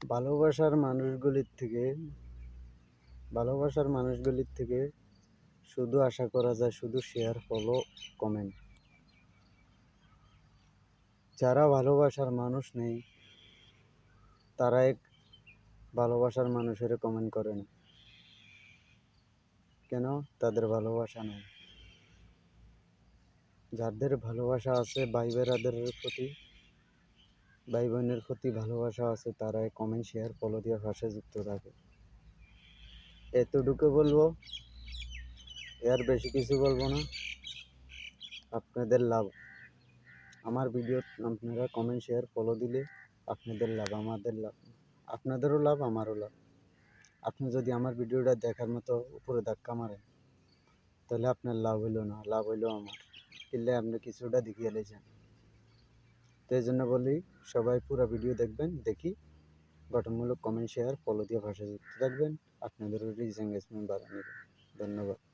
ভালোবাসার মানুষগুলির থেকে শুধু আশা করা যায় শুধু শেয়ার, ফলো, কমেন্ট। যারা ভালোবাসার মানুষ নেই তারা ভালোবাসার মানুষের কমেন্ট করে না। কেন? তাদের ভালোবাসা নেই। যাদের ভালোবাসা আছে, ভাই বোনের প্রতি ভালোবাসা আছে, তারা কমেন্ট, শেয়ার, ফলো দিয়ে পাশে যুক্ত থাকে। এতটুকু বলবো, এর বেশি কিছু বলবো না। আপনাদের লাভ। আমার ভিডিও আপনারা কমেন্ট, শেয়ার, ফলো দিলে আপনাদের লাভ, আমাদের লাভ, আপনাদেরও লাভ, আমারও লাভ। আপনি যদি আমার ভিডিওটা দেখার মতো উপরে ধাক্কা মারেন তাহলে আপনার লাভ হইলো না, লাভ হইলো আমার। কিনলে আপনি কিছুটা দেখিয়ে লেছেন। তো এই জন্য বলি, সবাই পুরো ভিডিও দেখবেন, দেখি গঠনমূলক কমেন্ট, শেয়ার, ফলো দিয়ে ভাষা যুক্ত থাকবেন। আপনাদেরও রিচ এঙ্গেজমেন্ট বাড়ানো। ধন্যবাদ।